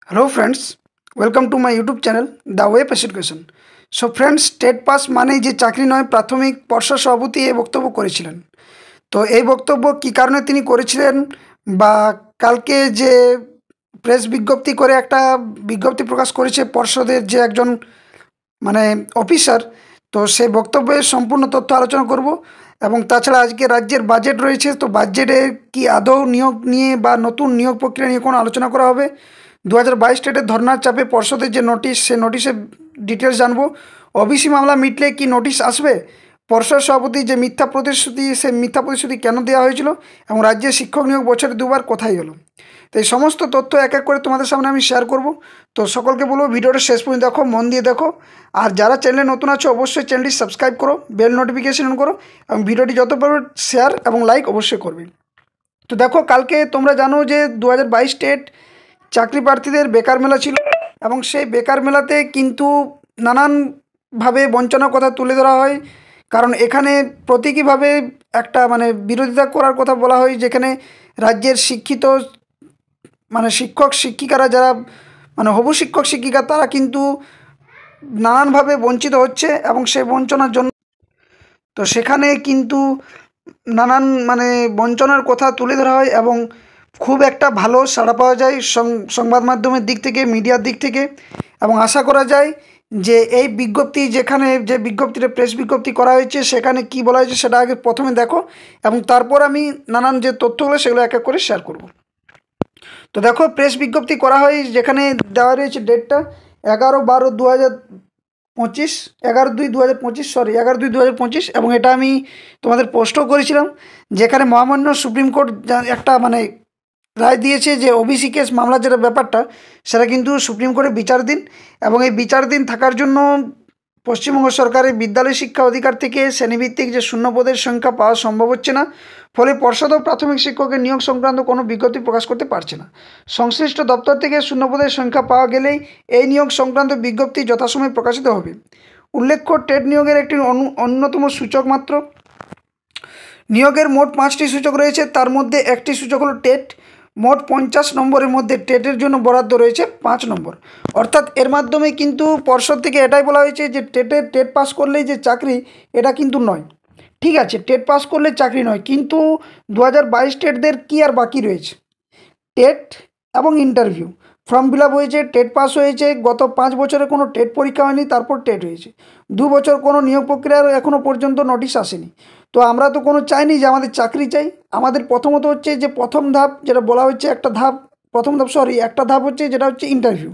Hello friends, welcome to my YouTube channel The Web Education. So friends, state pass মানেই যে চাকরি নয় প্রাথমিক পর্ষদ সভাপতি এই বক্তব্য করেছিলেন। তো এই বক্তব্য কী কারণে তিনি করেছিলেন বা কালকে যে প্রেস বিজ্ঞপ্তি করে একটা বিজ্ঞপ্তি প্রকাশ করেছে পর্ষদের যে একজন মানে অফিসার, তো সেই বক্তব্যের সম্পূর্ণ তথ্য আলোচনা করব। এবং তাছাড়া আজকে রাজ্যের বাজেট রয়েছে, তো বাজেটে কি আদৌ নিয়োগ নিয়ে বা নতুন নিয়োগ প্রক্রিয়া নিয়ে কোনো আলোচনা করা হবে। 2022 স্টেটের ধর্নার চাপে পর্ষদের যে নোটিশ, সে নোটিশের ডিটেলস জানবো। ওবিসি মামলা মিটলে কি নোটিশ আসবে, পর্ষদ সভাপতি যে মিথ্যা প্রতিশ্রুতি, সে মিথ্যা প্রতিশ্রুতি কেন দেওয়া হয়েছিল, এবং রাজ্যের শিক্ষক নিয়োগ বছরে দুবার কোথায় হলো। তো এই সমস্ত তথ্য এক এক করে তোমাদের সামনে আমি শেয়ার করব। তো সকলকে বলবো ভিডিওটা শেষ পর্যন্ত দেখো, মন দিয়ে দেখো। আর যারা চ্যানেলে নতুন আছো অবশ্যই চ্যানেলটি সাবস্ক্রাইব করো, বেল নোটিফিকেশন অন করো, এবং ভিডিওটি যত পারো শেয়ার এবং লাইক অবশ্যই করবে। তো দেখো, কালকে তোমরা জানো যে 2022 স্টেট চাকরি প্রার্থীদের বেকার মেলা ছিল, এবং সেই বেকার মেলাতে কিন্তু নানানভাবে বঞ্চনার কথা তুলে ধরা হয়। কারণ এখানে প্রতীকীভাবে একটা বিরোধিতা করার কথা বলা হয়, যেখানে রাজ্যের শিক্ষিত শিক্ষক শিক্ষিকারা, যারা হবু শিক্ষক শিক্ষিকা, তারা কিন্তু নানানভাবে বঞ্চিত হচ্ছে, এবং সেই বঞ্চনার জন্য তো সেখানে কিন্তু নানান বঞ্চনার কথা তুলে ধরা হয়, এবং খুব একটা ভালো সাড়া পাওয়া যায় সংবাদ মাধ্যমের দিক থেকে, মিডিয়ার দিক থেকে। এবং আশা করা যায় যে এই বিজ্ঞপ্তি, যেখানে যে বিজ্ঞপ্তিটা প্রেস বিজ্ঞপ্তি করা হয়েছে, সেখানে কি বলা হয়েছে সেটা আগে প্রথমে দেখো, এবং তারপর আমি নানান যে তথ্যগুলো সেগুলো এক এক করে শেয়ার করব। তো দেখো, প্রেস বিজ্ঞপ্তি করা হয়, যেখানে দেওয়া রয়েছে ডেটটা 11/12/2025, 11/2/2025, 11/2/2025। এবং এটা আমি তোমাদের পোস্টও করেছিলাম, যেখানে মহামান্য সুপ্রিম কোর্ট একটা রায় দিয়েছে যে ওবিসি কেস মামলা যেটা ব্যাপারটা, সেটা কিন্তু সুপ্রিম কোর্টে বিচারাধীন। এবং এই বিচারাধীন থাকার জন্য পশ্চিমবঙ্গ সরকারের বিদ্যালয় শিক্ষা অধিকার থেকে শ্রেণীভিত্তিক যে শূন্যপদের সংখ্যা পাওয়া সম্ভব হচ্ছে না। ফলে পর্ষদও প্রাথমিক শিক্ষকের নিয়োগ সংক্রান্ত কোনো বিজ্ঞপ্তি প্রকাশ করতে পারছে না। সংশ্লিষ্ট দপ্তর থেকে শূন্যপদের সংখ্যা পাওয়া গেলেই এই নিয়োগ সংক্রান্ত বিজ্ঞপ্তি যথাসময়ে প্রকাশিত হবে। উল্লেখ্য, টেট নিয়োগের একটি অন্যতম সূচক মাত্র। নিয়োগের মোট 5টি সূচক রয়েছে, তার মধ্যে একটি সূচক হলো টেট। মোট 50 নম্বরের মধ্যে টেটের জন্য বরাদ্দ রয়েছে 5 নম্বর। অর্থাৎ এর মাধ্যমে কিন্তু পর্ষদ থেকে এটাই বলা হয়েছে যে টেট পাস করলেই যে চাকরি, এটা কিন্তু নয়। ঠিক আছে, টেট পাস করলে চাকরি নয়, কিন্তু 2022 টেটদের কী আর বাকি রয়েছে? টেট এবং ইন্টারভিউ, ফর্ম ফিল আপ হয়েছে, টেট পাস হয়েছে, গত 5 বছরে কোনো টেট পরীক্ষা হয়নি, তারপর টেট হয়েছে। 2 বছর কোনো নিয়োগ প্রক্রিয়ার এখনও পর্যন্ত নোটিশ আসেনি। তো আমরা তো কোনো চাইনি যে আমাদের চাকরি চাই। আমাদের প্রথমত হচ্ছে যে প্রথম ধাপ যেটা বলা হচ্ছে, একটা ধাপ হচ্ছে যেটা হচ্ছে ইন্টারভিউ।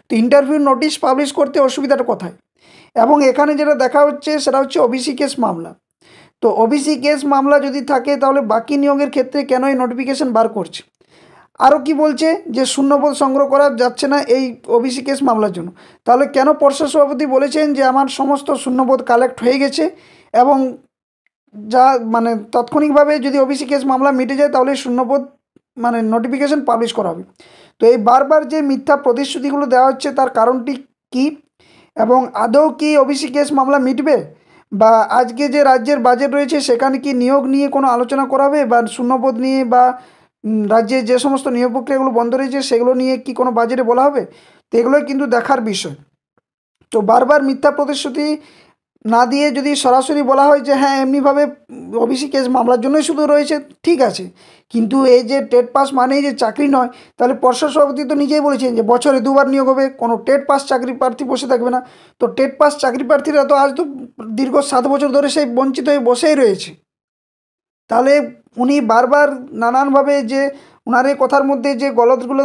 তো ইন্টারভিউ নোটিশ পাবলিশ করতে অসুবিধাটা কোথায়? এবং এখানে যেটা দেখা হচ্ছে সেটা হচ্ছে ওবিসি কেস মামলা। তো ওবিসি কেস মামলা যদি থাকে, তাহলে বাকি নিয়োগের ক্ষেত্রে কেন এই নোটিফিকেশন বার করছে? আরও কি বলছে যে শূন্যপদ সংগ্রহ করা যাচ্ছে না এই ওবিসি কেস মামলার জন্য। তাহলে কেন পর্ষদ সভাপতি বলেছেন যে আমার সমস্ত শূন্যপদ কালেক্ট হয়ে গেছে, এবং যা তাৎক্ষণিকভাবে যদি ওবিসি কেস মামলা মিটে যায়, তাহলে শূন্যপদ নোটিফিকেশন পাবলিশ করা হবে। তো এই বারবার যে মিথ্যা প্রতিশ্রুতিগুলো দেওয়া হচ্ছে, তার কারণটি কী, এবং আদৌ কি ওবিসি কেস মামলা মিটবে, বা আজকে যে রাজ্যের বাজেট রয়েছে সেখানে কি নিয়োগ নিয়ে কোনো আলোচনা করা হবে, বা শূন্যপদ নিয়ে, বা রাজ্যে যে সমস্ত নিয়োগ প্রক্রিয়াগুলো বন্ধ রয়েছে সেগুলো নিয়ে কি কোনো বাজেটে বলা হবে? তো এগুলোই কিন্তু দেখার বিষয়। তো বারবার মিথ্যা প্রতিশ্রুতি না দিয়ে যদি সরাসরি বলা হয় যে হ্যাঁ এমনিভাবে ওবিসি কেস মামলার জন্যই শুধু রয়েছে, ঠিক আছে, কিন্তু এই যে টেট পাস মানেই যে চাকরি নয়, তাহলে পর্ষদ সভাপতি তো নিজেই বলেছেন যে বছরে 2বার নিয়োগ হবে, কোনো টেট পাস চাকরি প্রার্থী বসে থাকবে না। তো টেট পাস চাকরি প্রার্থীরা তো আজ তো দীর্ঘ 7 বছর ধরে সেই বঞ্চিত হয়ে বসেই রয়েছে। তাহলে উনি বারবার নানানভাবে যে ওনার এই কথার মধ্যে যে গলতগুলো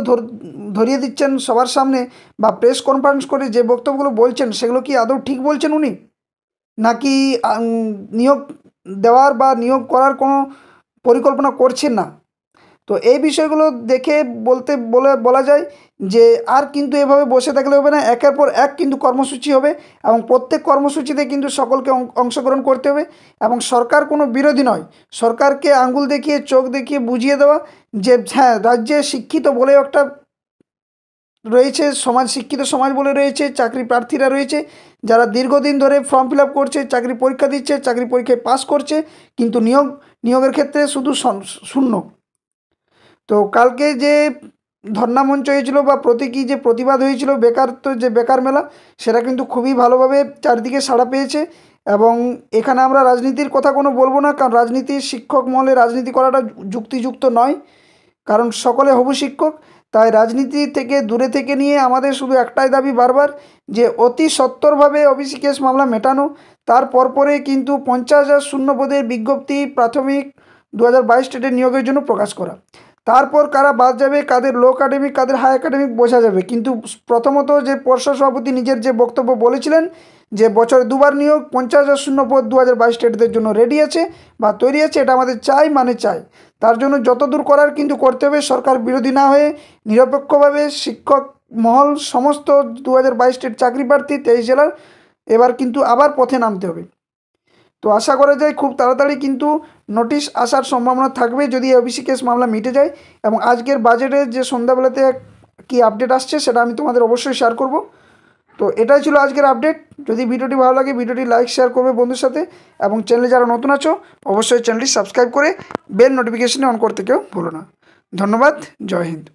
ধরিয়ে দিচ্ছেন সবার সামনে, বা প্রেস কনফারেন্স করে যে বক্তব্যগুলো বলছেন, সেগুলো কি আদৌ ঠিক বলছেন উনি, নাকি নিয়োগ দেওয়ার বা নিয়োগ করার কোনো পরিকল্পনা করছেন না? তো এই বিষয়গুলো দেখে বলা যায় যে আর কিন্তু এভাবে বসে থাকলে হবে না। একের পর এক কিন্তু কর্মসূচি হবে, এবং প্রত্যেক কর্মসূচিতে কিন্তু সকলকে অংশগ্রহণ করতে হবে। এবং সরকার কোনো বিরোধী নয়, সরকারকে আঙ্গুল দেখিয়ে চোখ দেখিয়ে বুঝিয়ে দেওয়া যে হ্যাঁ রাজ্যে শিক্ষিত বলেও একটা রয়েছে সমাজ, শিক্ষিত সমাজ বলে রয়েছে, চাকরি প্রার্থীরা রয়েছে, যারা দীর্ঘদিন ধরে ফর্ম ফিল আপ করছে, চাকরি পরীক্ষা দিচ্ছে, চাকরি পরীক্ষায় পাস করছে, কিন্তু নিয়োগের ক্ষেত্রে শুধু শূন্য। তো কালকে যে ধর্ণা মঞ্চ হয়েছিল বা প্রতীকী যে প্রতিবাদ হয়েছিল বেকার, তো যে বেকার মেলা, সেটা কিন্তু খুবই ভালোভাবে চারদিকে সাড়া পেয়েছে। এবং এখানে আমরা রাজনীতির কথা কোনো বলবো না, কারণ রাজনীতির শিক্ষক মহলে রাজনীতি করাটা যুক্তিযুক্ত নয়, কারণ সকলে হবু শিক্ষক। তাই রাজনীতি থেকে দূরে থেকে নিয়ে আমাদের শুধু একটাই দাবি বারবার, যে অতি সত্বরভাবে ওবিসি কেস মামলা মেটানো। তার পরপরে কিন্তু 50,000 শূন্য পদের বিজ্ঞপ্তি প্রাথমিক 2022 টেটের নিয়োগের জন্য প্রকাশ করা। তারপর কারা বাদ যাবে, কাদের লো একাডেমিক, কাদের হাই একাডেমিক বোঝা যাবে। কিন্তু প্রথমত যে পর্ষদ সভাপতি নিজের যে বক্তব্য বলেছিলেন যে বছরে দুবার নিয়োগ, 50,000 শূন্য পদ 2022 টেটদের জন্য রেডি আছে বা তৈরি আছে, এটা আমাদের চাই মানে চাই। তার জন্য যত দূর করার কিন্তু করতে হবে, সরকার বিরোধী না হয়ে নিরপেক্ষভাবে শিক্ষক মহল সমস্ত 2022 টেট চাকরি প্রার্থী 23 জেলার এবার কিন্তু আবার পথে নামতে হবে। তো আশা করা যায় খুব তাড়াতাড়ি কিন্তু নোটিশ আসার সম্ভাবনা থাকবে যদি ওবিসি কেস মামলা মিটে যায়। এবং আজকের বাজেটে যে সন্ধ্যাবেলাতে কি আপডেট আসছে সেটা আমি তোমাদের অবশ্যই শেয়ার করব। তো এটাই ছিল আজকের আপডেট। যদি ভিডিওটি ভালো লাগে ভিডিওটি লাইক শেয়ার করবে বন্ধুর সাথে, এবং চ্যানেলে যারা নতুন আছো অবশ্যই চ্যানেলটি সাবস্ক্রাইব করে বেল নোটিফিকেশনে অন করতে কেউ ভুলো না। ধন্যবাদ। জয় হিন্দ।